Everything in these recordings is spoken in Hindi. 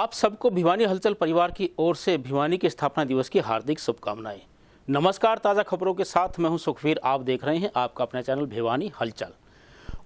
आप सबको भिवानी हलचल परिवार की ओर से भिवानी के स्थापना दिवस की हार्दिक शुभकामनाएं। नमस्कार, ताज़ा खबरों के साथ मैं हूं सुखवीर। आप देख रहे हैं आपका अपना चैनल भिवानी हलचल।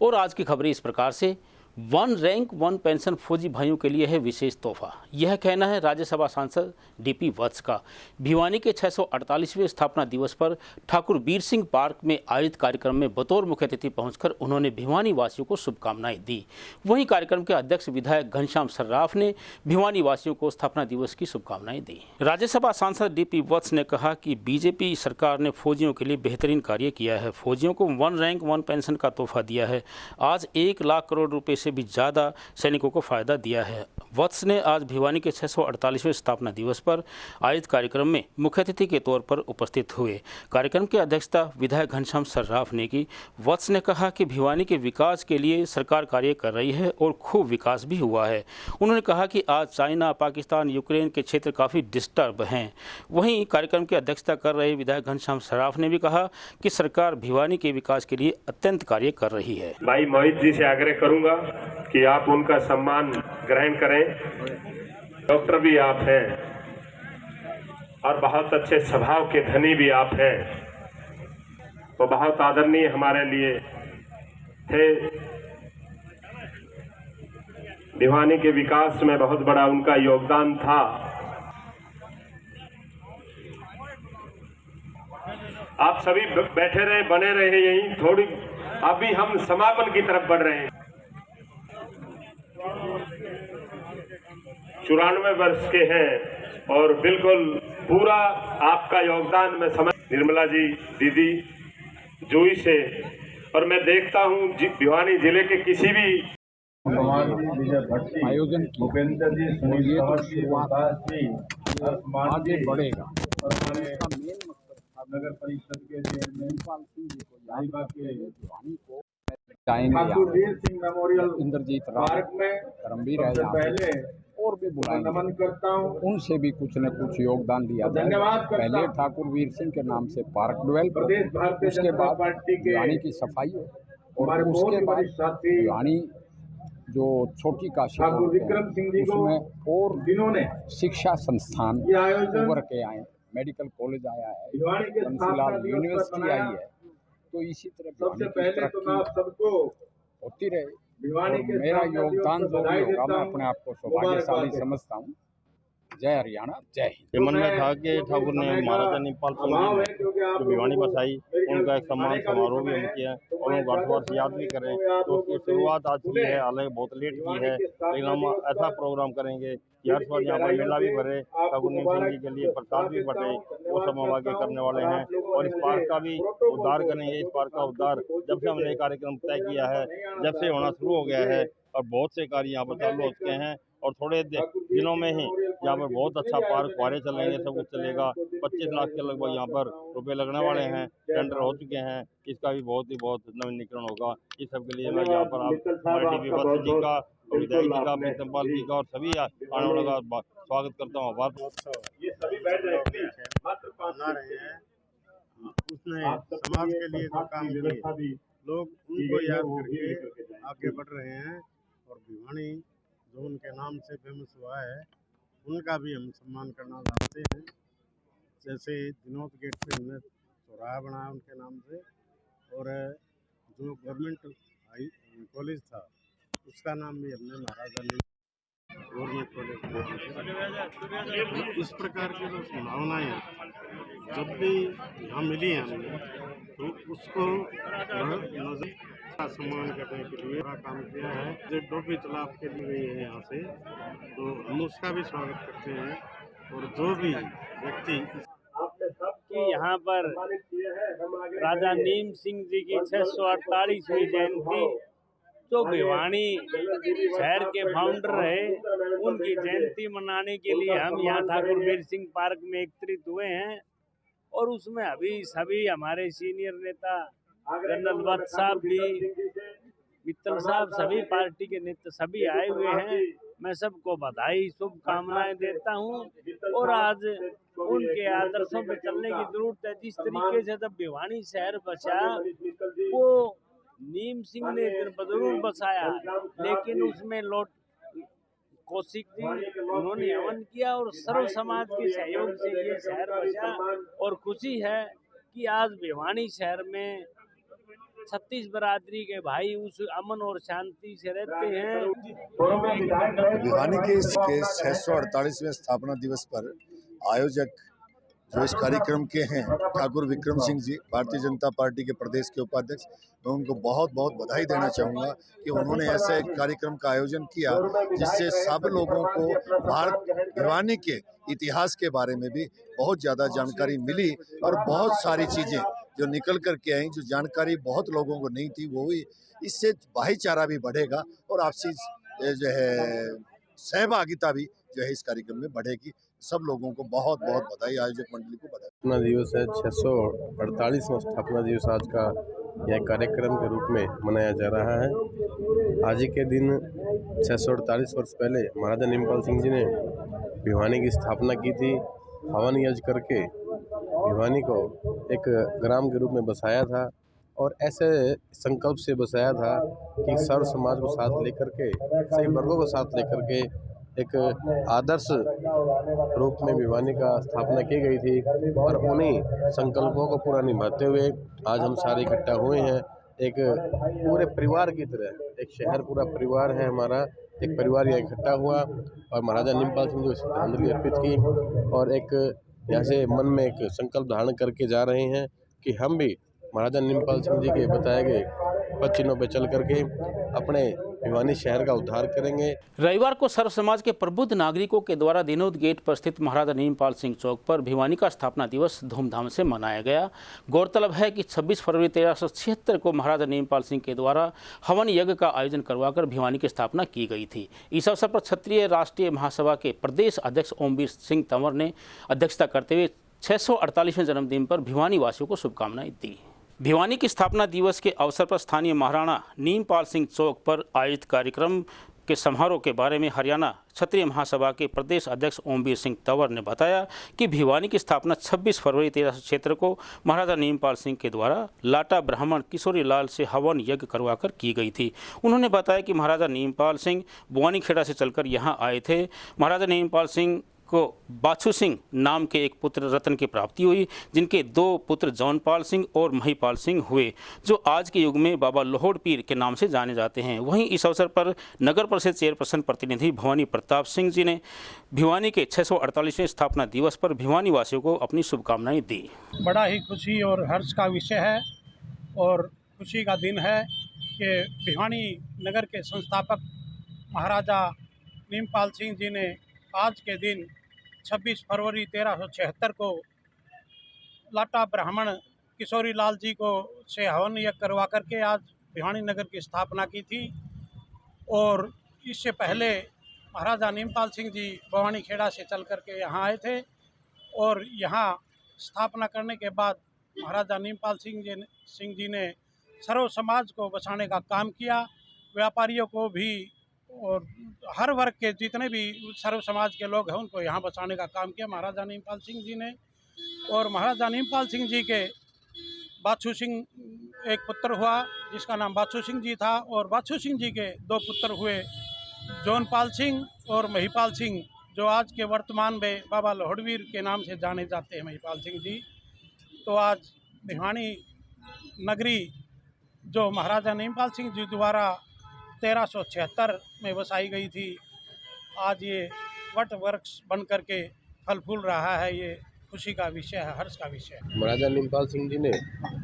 और आज की खबरें इस प्रकार से। 1 रैंक 1 पेंशन फौजी भाइयों के लिए है विशेष तोहफा, यह कहना है राज्यसभा सांसद डीपी वत्स का। भिवानी के 648वें स्थापना दिवस पर ठाकुर वीर सिंह पार्क में आयोजित कार्यक्रम में बतौर मुख्य अतिथि पहुंचकर उन्होंने भिवानी वासियों को शुभकामनाएं दी। वहीं कार्यक्रम के अध्यक्ष विधायक घनश्याम सर्राफ ने भिवानी वासियों को स्थापना दिवस की शुभकामनाएं दी। राज्यसभा सांसद डीपी वत्स ने कहा कि बीजेपी सरकार ने फौजियों के लिए बेहतरीन कार्य किया है। फौजियों को 1 रैंक 1 पेंशन का तोहफा दिया है। आज 1 लाख करोड़ रुपए से भी ज़्यादा सैनिकों को फायदा दिया है। वत्स ने आज भिवानी के 648वें स्थापना दिवस पर आयोजित कार्यक्रम में मुख्य अतिथि के तौर पर उपस्थित हुए। कार्यक्रम की अध्यक्षता विधायक घनश्याम सर्राफ ने की। वत्स ने कहा कि भिवानी के विकास के लिए सरकार कार्य कर रही है और खूब विकास भी हुआ है। उन्होंने कहा कि आज चाइना, पाकिस्तान, यूक्रेन के क्षेत्र काफ़ी डिस्टर्ब हैं। वहीं कार्यक्रम की अध्यक्षता कर रहे विधायक घनश्याम सर्राफ ने भी कहा कि सरकार भिवानी के विकास के लिए अत्यंत कार्य कर रही है। भाई मोहित जी से आग्रह करूंगा कि आप उनका सम्मान ग्रहण करें। डॉक्टर भी आप हैं और बहुत अच्छे स्वभाव के धनी भी आप हैं, वो बहुत आदरणीय हमारे लिए थे। भिवानी के विकास में बहुत बड़ा उनका योगदान था। आप सभी बैठे रहे, बने रहे यहीं। थोड़ी अभी हम समापन की तरफ बढ़ रहे हैं। 94 वर्ष के हैं और बिल्कुल पूरा आपका योगदान मैं समझ। निर्मला जी दीदी जूही से, और मैं देखता हूं भिवानी जिले के किसी भी आयोजन भूपेंद्र जी, सुनील आगे बढ़ेगा। नगर परिषद के चेयरमैन भिवानी को ठाकुर वीर सिंह मेमोरियल इंद्रजीत पार्क में धर्मवीर पहले और भी बुलाएंगे। नमन करता हूं, उनसे भी कुछ न कुछ योगदान दिया। धन्यवाद। पहले ठाकुर वीर सिंह के नाम से पार्क डेवलप, उसके बाद भिवानी की सफाई और उसके बाद भिवानी जो छोटी काशी विक्रम सिंह जी उसमें और जिन्होंने शिक्षा संस्थान उभर के आए, मेडिकल कॉलेज आया है, बंसीलाल यूनिवर्सिटी आई है। तो इसी तरह सबसे पहले तो मैं आप सबको होती रहे। भिवानी के मेरा योगदान जो भी होगा मैं अपने आप को सौभाग्यशाली समझता हूँ। जय हरियाणा, जय हिंद। मन में था कि ठाकुर ने महाराजा नीपाल सिंह जी जो भिवानी बसाई, उनका एक सम्मान समारोह भी हम किया और उनको 8 वर्ष याद भी करें। तो उसकी शुरुआत आज की है, हालांकि बहुत लेट की है, लेकिन हम ऐसा प्रोग्राम करेंगे कि हर बार यहाँ पर मेला भी भरे, ठाकुर नीम सिंह जी के लिए प्रसाद भी बटे, वो सब हम आगे करने वाले हैं। और इस पार्क का भी उद्धार करेंगे। इस पार्क का उद्धार जब से हमने कार्यक्रम तय किया है, जब से होना शुरू हो गया है और बहुत से कार्य यहाँ पर चालू हो चुके हैं और थोड़े दिनों में ही यहाँ पर बहुत अच्छा पार्क फुहारे चलेंगे, सब कुछ चलेगा। 25 लाख के लगभग यहाँ पर रुपए लगने वाले हैं, टेंडर हो चुके हैं। इसका भी बहुत नवीनीकरण होगा। इस सब के लिए मैं यहाँ पर आप हमारे डीपी वत्स जी का और विधायक जी का, प्रीतमपाल जी का और सभी आने वालों का स्वागत करता हूँ। आभार। ये सभी बैठ रहे हैं। उसने समाज के लिए जो काम किए, लोग उनको याद करके आगे बढ़ रहे हैं। और भिवानी जो उनके नाम से फेमस हुआ है, उनका भी हम सम्मान करना चाहते हैं। जैसे दिनोद गेट पे हमने चौराहा बनाया उनके नाम से, और जो गवर्नमेंट कॉलेज था उसका नाम भी हमने महाराजा गवर्नमेंट कॉलेज। इस प्रकार की जो संभावनाएँ जब भी यहाँ मिली हैं हमने, तो उसको नजर सम्मान करने के लिए बड़ा काम किया है। जो डोबी तालाब के लिए है यहाँ से, तो हम उसका भी स्वागत करते हैं। और जो भी व्यक्ति कि यहाँ पर राजा नीम सिंह जी की 648वीं जयंती, जो भिवानी शहर के फाउंडर रहे, उनकी जयंती मनाने के लिए हम यहाँ ठाकुर वीर सिंह पार्क में एकत्रित हुए हैं। और उसमें अभी सभी हमारे सीनियर नेता जनरल वत्स साहब भी, मित्तल साहब, सभी पार्टी के नेता सभी आए हुए हैं। मैं सबको बधाई, शुभकामनाएं देता हूं। और आज उनके आदर्शों पे चलने की जरूरत है। जिस तरीके से जब भिवानी शहर बचा, वो नीम सिंह ने जरूर बसाया, लेकिन उसमें कौशिक जी, उन्होंने हवन किया और सर्व समाज के सहयोग से ये शहर बचा। और खुशी है कि आज भिवानी शहर में 36 बरादरी के भाई उस अमन और शांति से रहते हैं। भिवानी के 648वें स्थापना दिवस पर आयोजक जो इस कार्यक्रम के हैं ठाकुर विक्रम सिंह जी, भारतीय जनता पार्टी के प्रदेश के उपाध्यक्ष, मैं उनको बहुत बहुत बधाई देना चाहूँगा कि उन्होंने ऐसे एक कार्यक्रम का आयोजन किया जिससे सब लोगों को भारत भिवानी के इतिहास के बारे में भी बहुत ज़्यादा जानकारी मिली और बहुत सारी चीज़ें जो निकल कर के आई, जो जानकारी बहुत लोगों को नहीं थी वो हुई। इससे भाईचारा भी बढ़ेगा और आपसी जो है सहभागिता भी जो है इस कार्यक्रम में बढ़ेगी। सब लोगों को बहुत बहुत बधाई, आयोजक मंडली को बधाई। स्थापना दिवस है 648वां स्थापना दिवस आज का यह कार्यक्रम के रूप में मनाया जा रहा है। आज ही के दिन 648 वर्ष पहले महाराजा नीमपाल सिंह जी ने भिवानी की स्थापना की थी। हवन यज्ञ करके भिवानी को एक ग्राम के रूप में बसाया था और ऐसे संकल्प से बसाया था कि सर्व समाज को साथ लेकर के, सभी वर्गों को साथ लेकर के एक आदर्श रूप में भिवानी का स्थापना की गई थी। और उन्हीं संकल्पों को पूरा निभाते हुए आज हम सारे इकट्ठा हुए हैं। एक पूरे परिवार की तरह, एक शहर पूरा परिवार है हमारा, एक परिवार यहाँ इकट्ठा हुआ और महाराजा नीमपाल सिंह जी को श्रद्धांजलि अर्पित की और एक यहाँ से मन में एक संकल्प धारण करके जा रहे हैं कि हम भी महाराजा नीमपाल सिंह जी के बताए गए पद चिन्हों पर चल करके अपने भिवानी शहर का उद्धार करेंगे। रविवार को सर्व समाज के प्रबुद्ध नागरिकों के द्वारा दिनोद गेट पर स्थित महाराजा नीमपाल सिंह चौक पर भिवानी का स्थापना दिवस धूमधाम से मनाया गया। गौरतलब है कि 26 फरवरी 1376 को महाराजा नीमपाल सिंह के द्वारा हवन यज्ञ का आयोजन करवाकर भिवानी की स्थापना की गई थी। इस अवसर पर क्षत्रिय राष्ट्रीय महासभा के प्रदेश अध्यक्ष ओमवीर सिंह तंवर ने अध्यक्षता करते हुए 648वें जन्मदिन पर भिवानी वासियों को शुभकामनाएं दी। भिवानी की स्थापना दिवस के अवसर पर स्थानीय महाराणा नीमपाल सिंह चौक पर आयोजित कार्यक्रम के समारोह के बारे में हरियाणा क्षत्रिय महासभा के प्रदेश अध्यक्ष ओमवीर सिंह तंवर ने बताया कि भिवानी की स्थापना 26 फरवरी 1376 को महाराजा नीमपाल सिंह के द्वारा लाटा ब्राह्मण किशोरी लाल से हवन यज्ञ करवाकर की गई थी। उन्होंने बताया कि महाराजा नीमपाल सिंह बुआनीखेड़ा से चलकर यहाँ आए थे। महाराजा नीमपाल सिंह को बाछू सिंह नाम के एक पुत्र रतन की प्राप्ति हुई, जिनके 2 पुत्र जौनपाल सिंह और महिपाल सिंह हुए, जो आज के युग में बाबा लोहड़ पीर के नाम से जाने जाते हैं। वहीं इस अवसर पर नगर परिषद चेयरपर्सन प्रतिनिधि भवानी प्रताप सिंह जी ने भिवानी के 648वें स्थापना दिवस पर भिवानी वासियों को अपनी शुभकामनाएं दी। बड़ा ही खुशी और हर्ष का विषय है और खुशी का दिन है कि भिवानी नगर के संस्थापक महाराजा नीमपाल सिंह जी ने आज के दिन 26 फरवरी 1376 को लाटा ब्राह्मण किशोरी लाल जी को से हवन यज्ञ करवा करके आज भिवानी नगर की स्थापना की थी। और इससे पहले महाराजा नीमपाल सिंह जी बुआनीखेड़ा से चल करके यहाँ आए थे और यहाँ स्थापना करने के बाद महाराजा नीमपाल सिंह जी ने सर्व समाज को बचाने का काम किया। व्यापारियों को भी और हर वर्ग के जितने भी सर्व समाज के लोग हैं उनको यहाँ बचाने का काम किया महाराजा नीमपाल सिंह जी ने। और महाराजा नीमपाल सिंह जी के बाछू सिंह एक पुत्र हुआ जिसका नाम बाछू सिंह जी था और बाछू सिंह जी के 2 पुत्र हुए जौनपाल सिंह और महिपाल सिंह, जो आज के वर्तमान में बाबा लोहड़वीर के नाम से जाने जाते हैं महिपाल सिंह जी। तो आज भिवानी नगरी जो महाराजा नीमपाल सिंह जी द्वारा 1376 में बसाई गई थी, आज ये वट वृक्ष बन करके फल फूल रहा है। ये खुशी का विषय है, हर्ष का विषय है। महाराजा नीमपाल सिंह जी ने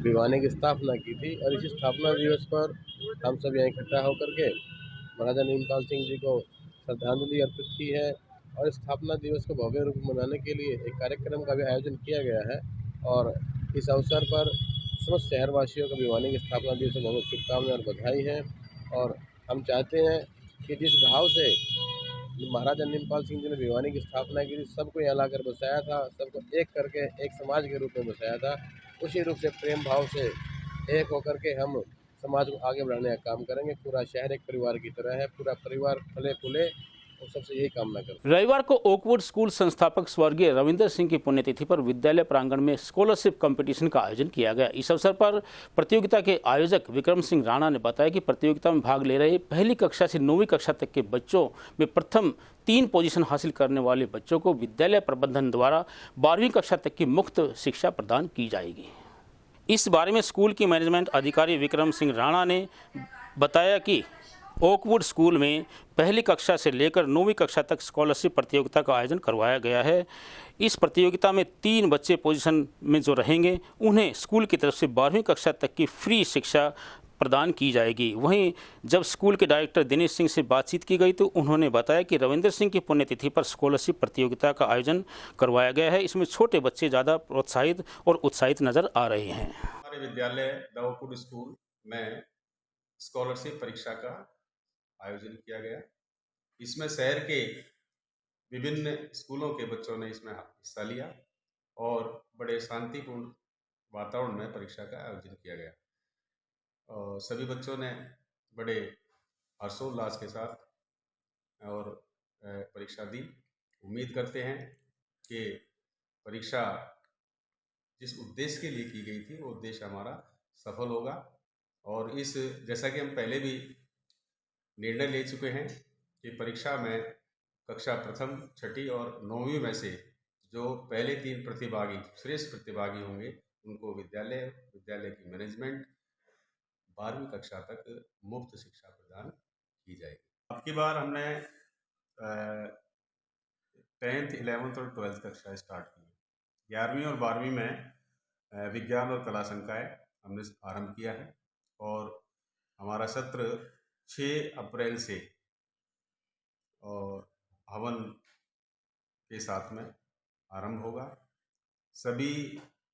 भिवानी की स्थापना की थी और इस स्थापना दिवस पर हम सब यहाँ इकट्ठा होकर के महाराजा नीमपाल सिंह जी को श्रद्धांजलि अर्पित की है। और स्थापना दिवस को भव्य रूप में मनाने के लिए एक कार्यक्रम का भी आयोजन किया गया है और इस अवसर पर समस्त शहरवासियों को भिवानी की स्थापना दिवस से बहुत शुभकामनाएं और बधाई है। और हम चाहते हैं कि जिस भाव से महाराजा नीमपाल सिंह जी ने भिवानी की स्थापना की थी, सबको यहाँ लाकर बसाया था, सबको एक करके एक समाज के रूप में बसाया था, उसी रूप से प्रेम भाव से एक होकर के हम समाज को आगे बढ़ाने का काम करेंगे। पूरा शहर एक परिवार की तरह है, पूरा परिवार फले फूले और सबसे यही कामना करते रविवार को ओकवुड स्कूल संस्थापक स्वर्गीय रविंदर सिंह की पुण्यतिथि पर विद्यालय प्रांगण में स्कॉलरशिप कंपटीशन का आयोजन किया गया। इस अवसर पर प्रतियोगिता के आयोजक विक्रम सिंह राणा ने बताया कि प्रतियोगिता में भाग ले रहे पहली कक्षा से 9वीं कक्षा तक के बच्चों में प्रथम 3 पोजीशन हासिल करने वाले बच्चों को विद्यालय प्रबंधन द्वारा 12वीं कक्षा तक की मुफ्त शिक्षा प्रदान की जाएगी। इस बारे में स्कूल की मैनेजमेंट अधिकारी विक्रम सिंह राणा ने बताया कि ओकवुड स्कूल में पहली कक्षा से लेकर 9वीं कक्षा तक स्कॉलरशिप प्रतियोगिता का आयोजन करवाया गया है। इस प्रतियोगिता में 3 बच्चे पोजीशन में जो रहेंगे उन्हें स्कूल की तरफ से 12वीं कक्षा तक की फ्री शिक्षा प्रदान की जाएगी। वहीं जब स्कूल के डायरेक्टर दिनेश सिंह से बातचीत की गई तो उन्होंने बताया कि रविंदर सिंह की पुण्यतिथि पर स्कॉलरशिप प्रतियोगिता का आयोजन करवाया गया है। इसमें छोटे बच्चे ज़्यादा प्रोत्साहित और उत्साहित नजर आ रहे हैं। हमारे विद्यालय द ओकवुड स्कूल में स्कॉलरशिप परीक्षा का आयोजन किया गया। इसमें शहर के विभिन्न स्कूलों के बच्चों ने इसमें हिस्सा लिया और बड़े शांतिपूर्ण वातावरण में परीक्षा का आयोजन किया गया। और सभी बच्चों ने बड़े हर्षोल्लास के साथ और परीक्षा दी। उम्मीद करते हैं कि परीक्षा जिस उद्देश्य के लिए की गई थी वो उद्देश्य हमारा सफल होगा। और इस जैसा कि हम पहले भी निर्णय ले चुके हैं कि परीक्षा में कक्षा प्रथम, छठी और 9वीं में से जो पहले 3 प्रतिभागी श्रेष्ठ प्रतिभागी होंगे उनको विद्यालय की मैनेजमेंट 12वीं कक्षा तक मुफ्त शिक्षा प्रदान की जाएगी। अब की बार हमने 10th, 11th और 12th कक्षा स्टार्ट की। 11वीं और 12वीं में विज्ञान और कला संकाय हमने आरंभ किया है और हमारा सत्र 6 अप्रैल से और हवन के साथ में आरंभ होगा। सभी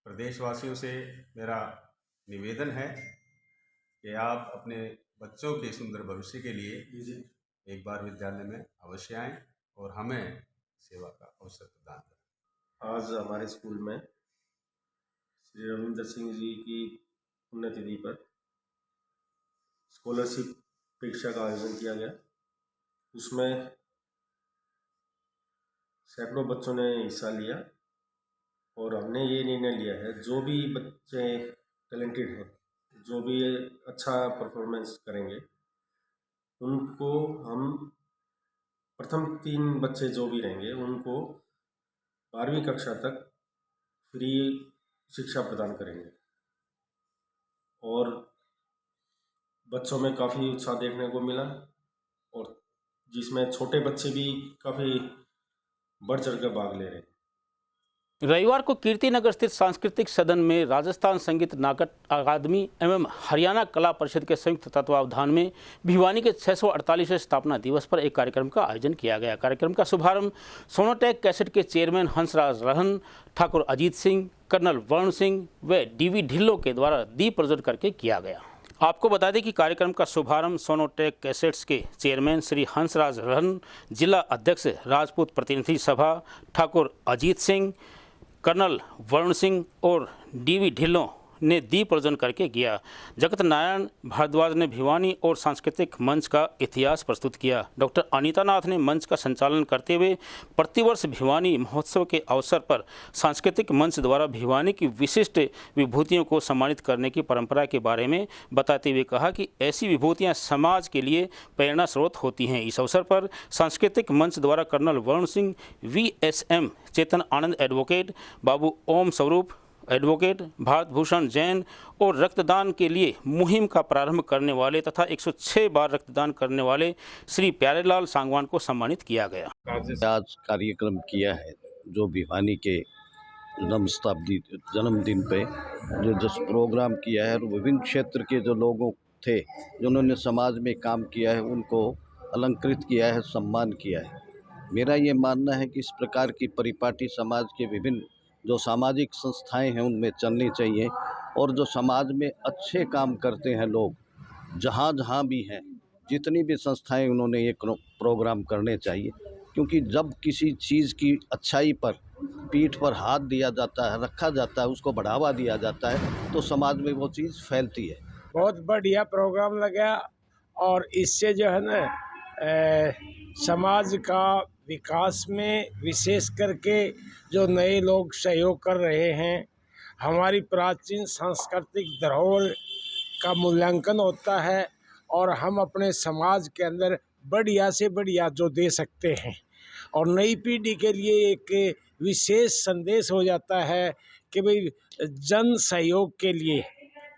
प्रदेशवासियों से मेरा निवेदन है कि आप अपने बच्चों के सुंदर भविष्य के लिए एक बार विद्यालय में अवश्य आएं और हमें सेवा का अवसर प्रदान करें। आज हमारे स्कूल में श्री रविंदर सिंह जी की पुण्यतिथि पर स्कॉलरशिप परीक्षा का आयोजन किया गया। उसमें सैकड़ों बच्चों ने हिस्सा लिया और हमने ये निर्णय लिया है जो भी बच्चे टैलेंटेड हैं, जो भी अच्छा परफॉर्मेंस करेंगे, उनको हम प्रथम 3 बच्चे जो भी रहेंगे उनको 12वीं कक्षा तक फ्री शिक्षा प्रदान करेंगे। और बच्चों में काफ़ी उत्साह देखने को मिला और जिसमें छोटे बच्चे भी काफ़ी बढ़ चढ़ कर भाग ले रहे हैं। रविवार को कीर्तिनगर स्थित सांस्कृतिक सदन में राजस्थान संगीत नाटक अकादमी एवं हरियाणा कला परिषद के संयुक्त तत्वावधान में भिवानी के 648वें स्थापना दिवस पर एक कार्यक्रम का आयोजन किया गया। कार्यक्रम का शुभारंभ सोनोटेक कैसेट के चेयरमैन हंसराज रहन, ठाकुर अजीत सिंह, कर्नल वरुण सिंह व डीवी ढिल्लों के द्वारा दीप प्रज्वलित करके किया गया। आपको बता दें कि कार्यक्रम का शुभारंभ सोनोटेक कैसेट्स के चेयरमैन श्री हंसराज रहन, जिला अध्यक्ष राजपूत प्रतिनिधि सभा ठाकुर अजीत सिंह, कर्नल वरुण सिंह और डीवी ढिल्लों ने दीप प्रज्वलन करके किया। जगत नारायण भारद्वाज ने भिवानी और सांस्कृतिक मंच का इतिहास प्रस्तुत किया। डॉक्टर अनीता नाथ ने मंच का संचालन करते हुए प्रतिवर्ष भिवानी महोत्सव के अवसर पर सांस्कृतिक मंच द्वारा भिवानी की विशिष्ट विभूतियों को सम्मानित करने की परंपरा के बारे में बताते हुए कहा कि ऐसी विभूतियां समाज के लिए प्रेरणा स्रोत होती हैं। इस अवसर पर सांस्कृतिक मंच द्वारा colonel Varun Singh, VSM Chetan Anand advocate, बाबू ओम स्वरूप एडवोकेट, भारत भूषण जैन और रक्तदान के लिए मुहिम का प्रारंभ करने वाले तथा 106 बार रक्तदान करने वाले श्री प्यारेलाल सांगवान को सम्मानित किया गया। आज कार्यक्रम किया है जो भिवानी के जन्मदिन पे जो प्रोग्राम किया है और विभिन्न क्षेत्र के जो लोगों थे जिन्होंने समाज में काम किया है उनको अलंकृत किया है, सम्मान किया है। मेरा ये मानना है कि इस प्रकार की परिपाटी समाज के विभिन्न जो सामाजिक संस्थाएं हैं उनमें चलनी चाहिए और जो समाज में अच्छे काम करते हैं लोग जहाँ जहाँ भी हैं, जितनी भी संस्थाएं उन्होंने ये प्रोग्राम करने चाहिए, क्योंकि जब किसी चीज़ की अच्छाई पर पीठ पर हाथ दिया जाता है, रखा जाता है, उसको बढ़ावा दिया जाता है तो समाज में वो चीज़ फैलती है। बहुत बढ़िया प्रोग्राम लगा और इससे जो है ना समाज का विकास में विशेष करके जो नए लोग सहयोग कर रहे हैं, हमारी प्राचीन सांस्कृतिक धरोहर का मूल्यांकन होता है और हम अपने समाज के अंदर बढ़िया से बढ़िया जो दे सकते हैं और नई पीढ़ी के लिए एक विशेष संदेश हो जाता है कि भाई जन सहयोग के लिए,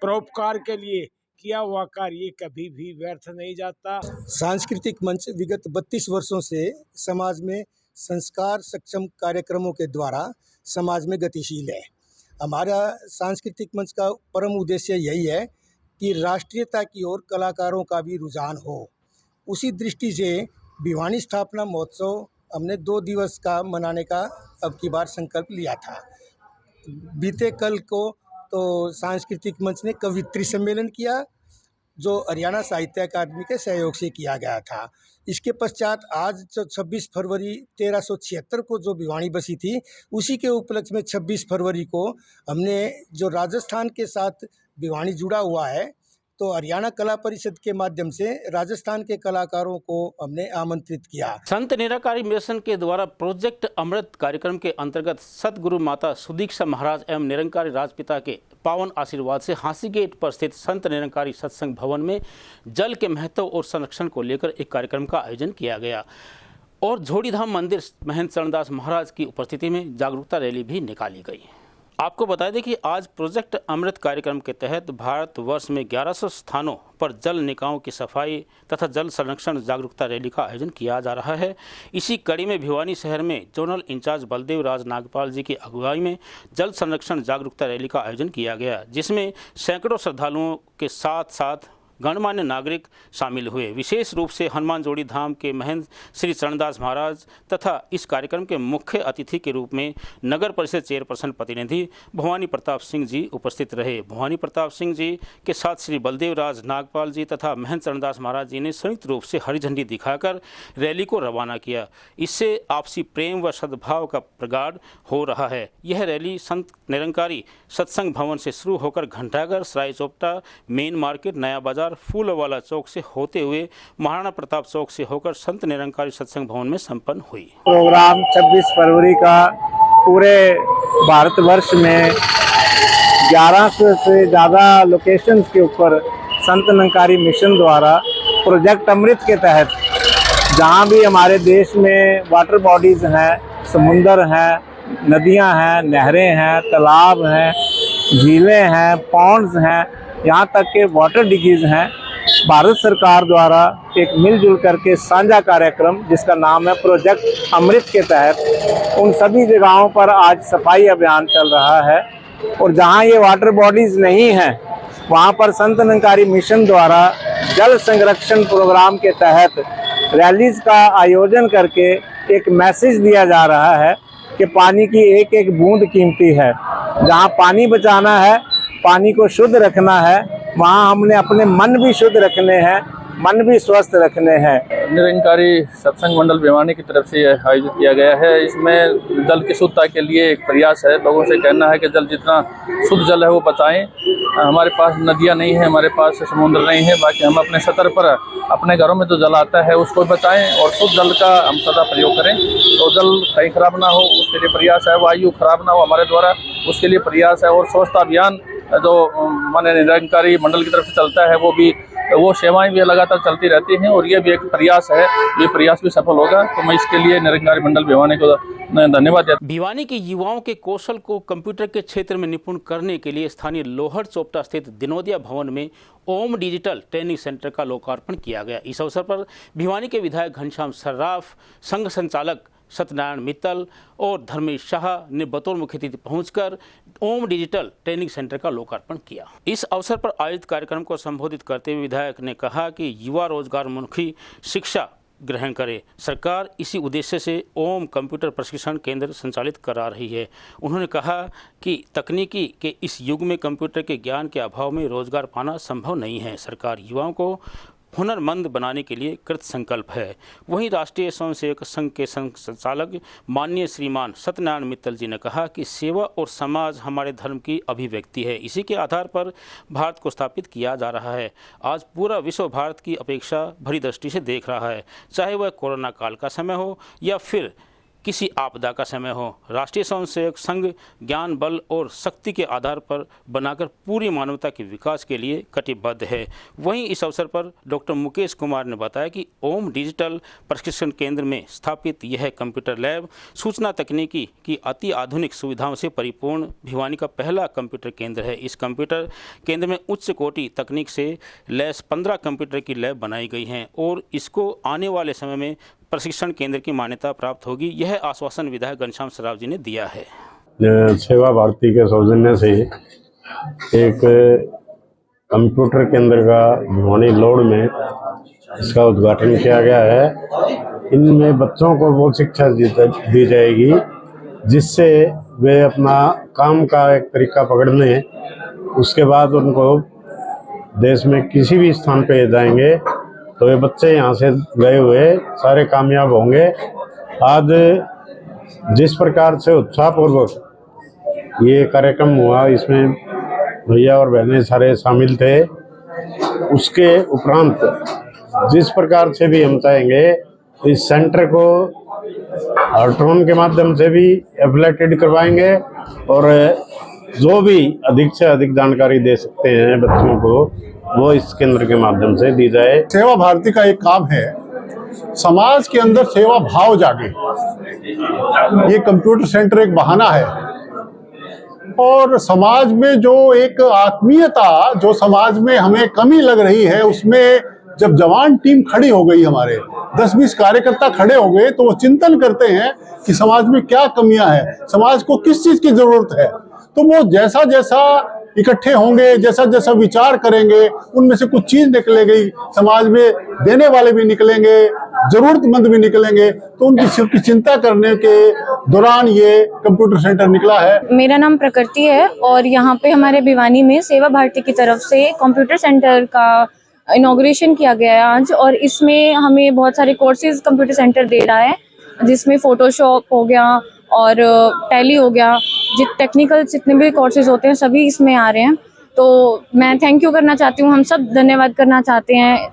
परोपकार के लिए किया हुआ कार्य कभी भी व्यर्थ नहीं जाता। सांस्कृतिक मंच विगत 32 वर्षों से समाज में संस्कार सक्षम कार्यक्रमों के द्वारा समाज में गतिशील है। हमारा सांस्कृतिक मंच का परम उद्देश्य यही है कि राष्ट्रीयता की ओर कलाकारों का भी रुझान हो। उसी दृष्टि से भिवानी स्थापना महोत्सव हमने 2 दिवस का मनाने का अब की बार संकल्प लिया था। बीते कल को तो सांस्कृतिक मंच ने कवित्री सम्मेलन किया जो हरियाणा साहित्य अकादमी के सहयोग से किया गया था। इसके पश्चात आज जो 26 फरवरी 1376 को जो भिवानी बसी थी, उसी के उपलक्ष्य में 26 फरवरी को हमने जो राजस्थान के साथ भिवानी जुड़ा हुआ है, तो हरियाणा कला परिषद के माध्यम से राजस्थान के कलाकारों को हमने आमंत्रित किया। संत निरंकारी मिशन के द्वारा प्रोजेक्ट अमृत कार्यक्रम के अंतर्गत सतगुरु माता सुदीक्षा महाराज एवं निरंकारी राजपिता के पावन आशीर्वाद से हांसी गेट पर स्थित संत निरंकारी सत्संग भवन में जल के महत्व और संरक्षण को लेकर एक कार्यक्रम का आयोजन किया गया और झोड़ीधाम मंदिर महंत चरणदास महाराज की उपस्थिति में जागरूकता रैली भी निकाली गई। आपको बता दें कि आज प्रोजेक्ट अमृत कार्यक्रम के तहत भारतवर्ष में 1100 स्थानों पर जल निकायों की सफाई तथा जल संरक्षण जागरूकता रैली का आयोजन किया जा रहा है। इसी कड़ी में भिवानी शहर में जोनल इंचार्ज बलदेव राज नागपाल जी की अगुवाई में जल संरक्षण जागरूकता रैली का आयोजन किया गया, जिसमें सैकड़ों श्रद्धालुओं के साथ साथ गणमान्य नागरिक शामिल हुए। विशेष रूप से हनुमान जोड़ी धाम के महंत श्री चरणदास महाराज तथा इस कार्यक्रम के मुख्य अतिथि के रूप में नगर परिषद चेयरपर्सन प्रतिनिधि भवानी प्रताप सिंह जी उपस्थित रहे। भवानी प्रताप सिंह जी के साथ श्री बलदेव राज नागपाल जी तथा महंत चरणदास महाराज जी ने संयुक्त रूप से हरी झंडी दिखाकर रैली को रवाना किया। इससे आपसी प्रेम व सद्भाव का प्रगाढ़ हो रहा है। यह रैली संत निरंकारी सत्संग भवन से शुरू होकर घंटाघर, सराय चौपटा, मेन मार्केट, नया बाजार, फूलवाला चौक से होते हुए महाराणा प्रताप चौक से होकर संत निरंकारी सत्संग भवन में संपन्न हुई। प्रोग्राम 26 फरवरी का पूरे भारतवर्ष में 1100 से ज़्यादा लोकेशंस के ऊपर संत निरंकारी मिशन द्वारा प्रोजेक्ट अमृत के तहत जहां भी हमारे देश में वाटर बॉडीज़ हैं, समुंदर हैं, नदियां हैं, नहरें हैं, तालाब हैं, झीलें हैं, पॉन्ड्स हैं, यहाँ तक के वाटर डिगीज हैं, भारत सरकार द्वारा एक मिलजुल करके साझा कार्यक्रम जिसका नाम है प्रोजेक्ट अमृत के तहत उन सभी जगहों पर आज सफाई अभियान चल रहा है। और जहाँ ये वाटर बॉडीज़ नहीं हैं वहाँ पर संत निरंकारी मिशन द्वारा जल संरक्षण प्रोग्राम के तहत रैलीज का आयोजन करके एक मैसेज दिया जा रहा है कि पानी की एक एक बूंद कीमती है। जहाँ पानी बचाना है, पानी को शुद्ध रखना है, वहाँ हमने अपने मन भी शुद्ध रखने हैं, मन भी स्वस्थ रखने हैं। निरंकारी सत्संग मंडल भिवानी की तरफ से यह आयोजित किया गया है। इसमें जल की शुद्धता के लिए एक प्रयास है। लोगों से कहना है कि जल जितना शुद्ध जल है वो बचाएं। हमारे पास नदियाँ नहीं है, हमारे पास समुद्र नहीं है, बाकी हम अपने सतर पर अपने घरों में जो जल आता है उसको बचाएं और शुद्ध जल का हम सदा प्रयोग करें। तो जल कहीं खराब ना हो उसके लिए प्रयास है, वायु खराब ना हो हमारे द्वारा उसके लिए प्रयास है। और स्वच्छता अभियान जो माननीय निरंकारी मंडल की तरफ से चलता है वो सेवाएं भी लगातार चलती रहती हैं और ये भी एक प्रयास है, ये प्रयास भी सफल होगा। तो मैं इसके लिए निरंकारी मंडल भिवानी को धन्यवाद देता हूं। भिवानी के युवाओं के कौशल को कंप्यूटर के क्षेत्र में निपुण करने के लिए स्थानीय लोहर चौपटा स्थित दिनोदिया भवन में ओम डिजिटल ट्रेनिंग सेंटर का लोकार्पण किया गया। इस अवसर पर भिवानी के विधायक घनश्याम सर्राफ, संघ संचालक सत्यनारायण मित्तल और धर्मेश शाह ने बतौर मुख्य अतिथि पहुंचकर ओम डिजिटल ट्रेनिंग सेंटर का लोकार्पण किया। इस अवसर पर आयोजित कार्यक्रम को संबोधित करते हुए विधायक ने कहा कि युवा रोजगारमुखी शिक्षा ग्रहण करे। सरकार इसी उद्देश्य से ओम कंप्यूटर प्रशिक्षण केंद्र संचालित करा रही है। उन्होंने कहा कि तकनीकी के इस युग में कंप्यूटर के ज्ञान के अभाव में रोजगार पाना संभव नहीं है। सरकार युवाओं को हुनरमंद बनाने के लिए कृत संकल्प है। वहीं राष्ट्रीय स्वयंसेवक संघ के संचालक माननीय श्रीमान सत्यनारायण मित्तल जी ने कहा कि सेवा और समाज हमारे धर्म की अभिव्यक्ति है। इसी के आधार पर भारत को स्थापित किया जा रहा है। आज पूरा विश्व भारत की अपेक्षा भरी दृष्टि से देख रहा है, चाहे वह कोरोना काल का समय हो या फिर किसी आपदा का समय हो। राष्ट्रीय स्वयंसेवक संघ ज्ञान, बल और शक्ति के आधार पर बनाकर पूरी मानवता के विकास के लिए कटिबद्ध है। वहीं इस अवसर पर डॉक्टर मुकेश कुमार ने बताया कि ओम डिजिटल प्रशिक्षण केंद्र में स्थापित यह कंप्यूटर लैब सूचना तकनीकी की अति आधुनिक सुविधाओं से परिपूर्ण भिवानी का पहला कंप्यूटर केंद्र है। इस कंप्यूटर केंद्र में उच्च कोटि तकनीक से लैस 15 कंप्यूटर की लैब बनाई गई हैं और इसको आने वाले समय में प्रशिक्षण केंद्र की मान्यता प्राप्त होगी। यह आश्वासन विधायक घनश्याम सराफ जी ने दिया है। सेवा भारती के सौजन्य से एक कंप्यूटर केंद्र का भिवानी लोड में इसका उद्घाटन किया गया है। इनमें बच्चों को वो शिक्षा दी जाएगी जिससे वे अपना काम का एक तरीका पकड़ लें। उसके बाद उनको देश में किसी भी स्थान पे जाएंगे तो ये बच्चे यहाँ से गए हुए सारे कामयाब होंगे। आज जिस प्रकार से उत्साहपूर्वक ये कार्यक्रम हुआ, इसमें भैया और बहनें सारे शामिल थे। उसके उपरांत जिस प्रकार से भी हम चाहेंगे इस सेंटर को हार्ट्रॉन के माध्यम से भी एफिलेटेड करवाएंगे और जो भी अधिक से अधिक जानकारी दे सकते हैं बच्चों को वो इस केंद्र के माध्यम से दी जाए। सेवा भारती का एक काम है समाज के अंदर सेवा भाव जागे। ये कंप्यूटर सेंटर एक बहाना है और समाज में जो एक आत्मीयता जो समाज में हमें कमी लग रही है उसमें जब जवान टीम खड़ी हो गई, हमारे 10-20 कार्यकर्ता खड़े हो गए तो वो चिंतन करते हैं कि समाज में क्या कमियां हैं, समाज को किस चीज की जरूरत है। तो वो जैसा जैसा इकट्ठे होंगे, जैसा जैसा विचार करेंगे, उनमें से कुछ चीज निकलेगी, समाज में देने वाले भी निकलेंगे, जरूरतमंद भी निकलेंगे। तो उनकी चिंता करने के दौरान ये कंप्यूटर सेंटर निकला है। मेरा नाम प्रकृति है और यहाँ पे हमारे भिवानी में सेवा भारती की तरफ से कंप्यूटर सेंटर का इनॉग्रेशन किया गया है आज, और इसमें हमें बहुत सारे कोर्सेज कंप्यूटर सेंटर दे रहा है, जिसमें फोटोशॉप हो गया और टैली हो गया, टेक्निकल जितने भी कोर्सेज होते हैं सभी इसमें आ रहे हैं। तो मैं थैंक यू करना चाहती हूँ, हम सब धन्यवाद करना चाहते हैं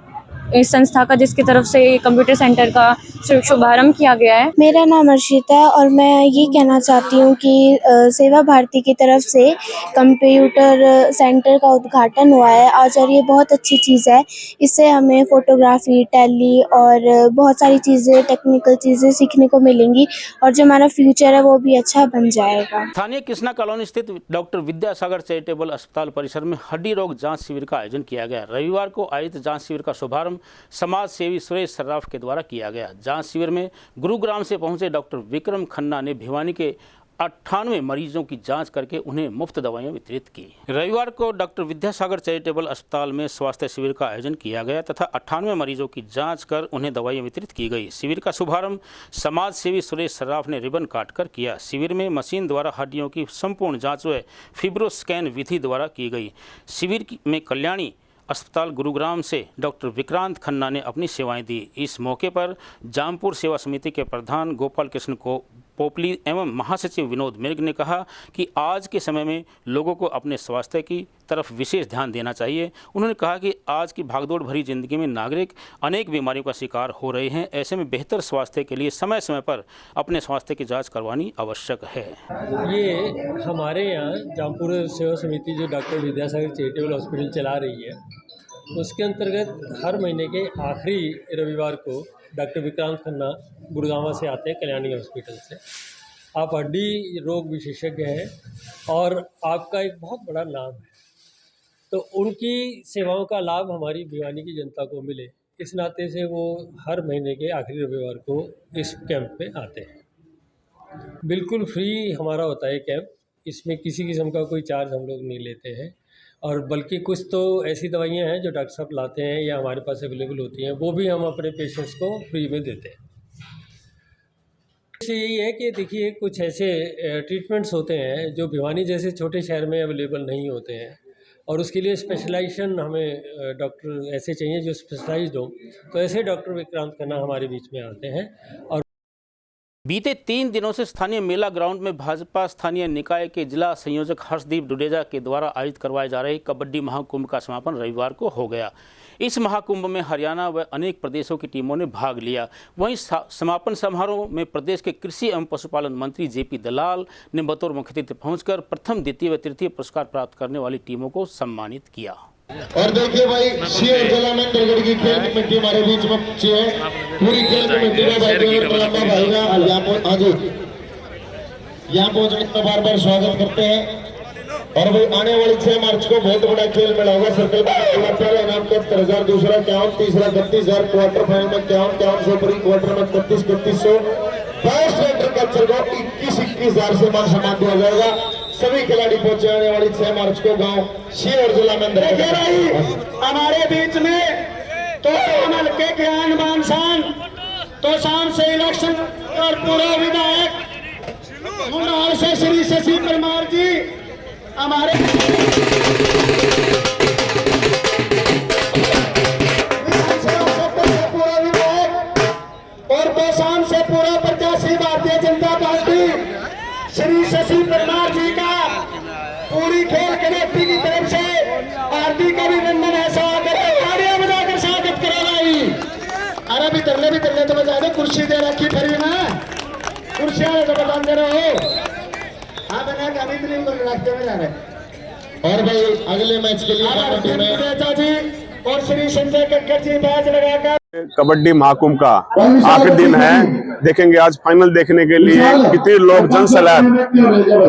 इस संस्था का जिसकी तरफ से कंप्यूटर सेंटर का शुभारंभ किया गया है। मेरा नाम अर्शिता है और मैं ये कहना चाहती हूँ कि सेवा भारती की तरफ से कंप्यूटर सेंटर का उद्घाटन हुआ है आज और ये बहुत अच्छी चीज़ है। इससे हमें फोटोग्राफी, टैली और बहुत सारी चीज़ें, टेक्निकल चीज़ें सीखने को मिलेंगी और जो हमारा फ्यूचर है वो भी अच्छा बन जाएगा। स्थानीय कृष्णा कॉलोनी स्थित डॉक्टर विद्यासागर चैरिटेबल अस्पताल परिसर में हड्डी रोग जांच शिविर का आयोजन किया गया। रविवार को आयोजित जांच शिविर का शुभारंभ समाज सेवी सुरेश सर्राफ के द्वारा किया गया। जांच शिविर में गुरुग्राम से पहुंचे डॉक्टर विक्रम खन्ना ने भिवानी के 98 मरीजों की जांच करके उन्हें मुफ्त दवाइयां वितरित की। रविवार को डॉक्टर विद्यासागर चैरिटेबल अस्पताल में स्वास्थ्य शिविर का आयोजन किया गया तथा 98 मरीजों की जांच कर उन्हें दवाइयां वितरित की गई। शिविर का शुभारंभ समाज सेवी सुरेश सर्राफ ने रिबन काटकर किया। शिविर में मशीन द्वारा हड्डियों की संपूर्ण जाँच व फिब्रोस्कैन विधि द्वारा की गई। शिविर में कल्याणी अस्पताल गुरुग्राम से डॉक्टर विक्रांत खन्ना ने अपनी सेवाएं दी। इस मौके पर जामपुर सेवा समिति के प्रधान गोपाल कृष्ण को पोपली एवं महासचिव विनोद मिर्ग ने कहा कि आज के समय में लोगों को अपने स्वास्थ्य की तरफ विशेष ध्यान देना चाहिए। उन्होंने कहा कि आज की भागदौड़ भरी जिंदगी में नागरिक अनेक बीमारियों का शिकार हो रहे हैं। ऐसे में बेहतर स्वास्थ्य के लिए समय समय पर अपने स्वास्थ्य की जांच करवानी आवश्यक है। ये हमारे यहाँ जामपुर सेवा समिति जो डॉक्टर विद्यासागर चैरिटेबल हॉस्पिटल चला रही है, उसके अंतर्गत हर महीने के आखिरी रविवार को डॉक्टर विक्रांत खन्ना गुरुग्राम से आते हैं, कल्याणी हॉस्पिटल से। आप हड्डी रोग विशेषज्ञ हैं और आपका एक बहुत बड़ा नाम है, तो उनकी सेवाओं का लाभ हमारी भिवानी की जनता को मिले, इस नाते से वो हर महीने के आखिरी रविवार को इस कैंप पे आते हैं। बिल्कुल फ्री हमारा होता है कैंप, इसमें किसी किस्म का कोई चार्ज हम लोग नहीं लेते हैं, और बल्कि कुछ तो ऐसी दवाइयाँ हैं जो डॉक्टर साहब लाते हैं या हमारे पास अवेलेबल होती हैं, वो भी हम अपने पेशेंट्स को फ्री में देते हैं। इससे यही है कि देखिए कुछ ऐसे ट्रीटमेंट्स होते हैं जो भिवानी जैसे छोटे शहर में अवेलेबल नहीं होते हैं, और उसके लिए स्पेशलाइजेशन हमें डॉक्टर ऐसे चाहिए जो स्पेशलाइज्ड हो, तो ऐसे डॉक्टर विक्रांत खन्ना हमारे बीच में आते हैं। और बीते 3 दिनों से स्थानीय मेला ग्राउंड में भाजपा स्थानीय निकाय के जिला संयोजक हर्षदीप डुडेजा के द्वारा आयोजित करवाए जा रहे कबड्डी महाकुंभ का समापन रविवार को हो गया। इस महाकुंभ में हरियाणा व अनेक प्रदेशों की टीमों ने भाग लिया। वहीं समापन समारोह में प्रदेश के कृषि एवं पशुपालन मंत्री जेपी दलाल ने बतौर मुख्य अतिथि पहुंचकर प्रथम, द्वितीय व तृतीय पुरस्कार प्राप्त करने वाली टीमों को सम्मानित किया। और देखिए भाई, शेर जिला में दरगढ़ की खेल कमेटी हमारे बीच में पहुंची है। पूरी खेल कमेटी में भाई यहाँ पहुंचने का बार बार स्वागत करते हैं। और भाई आने वाली 6 मार्च को बहुत बड़ा खेल मेला होगा। सर्कल पहला इनाम 73,000, दूसरा 51, तीसरा 32,000, क्वार्टर फाइनल में 51,100, प्री क्वार्टर में 31,300, फर्स्ट रेटर कैप्चर को 21,000 से मान सम्मान दिया जाएगा। सभी खिलाड़ी पहुंचे आने वाली 6 मार्च को गांव शिव जिला में हमारे बीच में तो हल्के ज्ञान मानसान तो शाम से इलेक्शन और पूर्व विधायक से श्री शशि परमार जी हमारे पूर्व विधायक और तो शाम से पूरा प्रत्याशी भारतीय जनता पार्टी श्री शशि परमार जी का पूरी खेल कमेटी की तरफ से हार्दिक अभिनंदन है। तालियां बजाकर स्वागत करो भाई। अरे भी तरले तो बजा दो, कुर्सी दे रखी फ्री में, कुर्सियां तो बजा दे रहे हो। हाँ बना गानी को रखते में जा रहे। और भाई अगले मैच के लिए जी और श्री संजय कक्कर जी मैच लगाकर कबड्डी महाकुंभ का आखिरी दिन है। देखेंगे आज फाइनल देखने के लिए कितने लोग जनसैलाब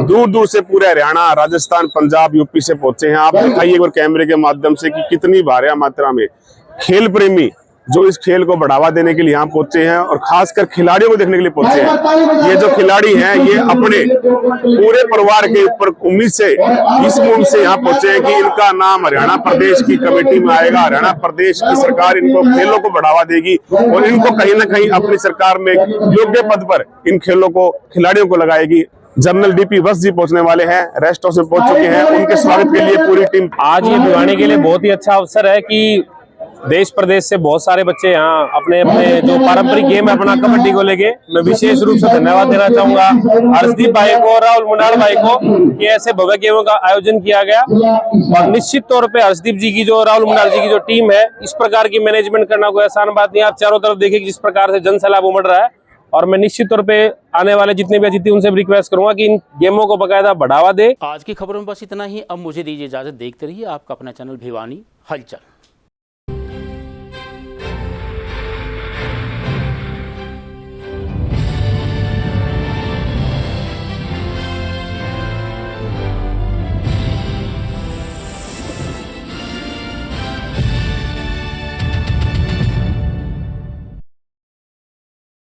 दूर दूर से पूरे हरियाणा, राजस्थान, पंजाब, यूपी से पहुंचे हैं। आप दिखाइए एक बार कैमरे के माध्यम से कि कितनी भारी मात्रा में खेल प्रेमी जो इस खेल को बढ़ावा देने के लिए यहाँ पहुंचे हैं और खासकर खिलाड़ियों को देखने के लिए पहुंचे हैं। ये जो खिलाड़ी हैं ये अपने पूरे परिवार के ऊपर उम्मीद से इस उम्मीद से यहाँ पहुंचे हैं कि इनका नाम हरियाणा प्रदेश की कमेटी में आएगा। हरियाणा प्रदेश की सरकार इनको खेलों को बढ़ावा देगी और इनको कहीं ना कहीं अपनी सरकार में योग्य पद पर इन खेलों को, खिलाड़ियों को लगाएगी। जनरल डीपी वत्स जी पहुंचने वाले हैं, रेस्ट हाउस में पहुंच चुके हैं। उनके स्वागत के लिए पूरी टीम। आज ये भिवानी के लिए बहुत ही अच्छा अवसर है कि देश प्रदेश से बहुत सारे बच्चे यहाँ अपने अपने जो पारंपरिक गेम है अपना कबड्डी को लेके। मैं विशेष रूप से धन्यवाद देना चाहूंगा हर्षदीप भाई को और राहुल मुनाल भाई को कि ऐसे भव्य गेमों का आयोजन किया गया। और निश्चित तौर पे हर्षदीप जी की जो, राहुल मुनाल जी की जो टीम है, इस प्रकार की मैनेजमेंट करना कोई आसान बात नहीं। आप चारों तरफ देखिए जिस प्रकार से जन सैलाब उमड़ रहा है। और मैं निश्चित तौर पे आने वाले जितने भी अतिथि उनसे रिक्वेस्ट करूंगा कि इन गेमों को बकायदा बढ़ावा दे। आज की खबरों में बस इतना ही। अब मुझे दीजिए इजाजत। देखते रहिए आपका अपना चैनल भिवानी हलचल।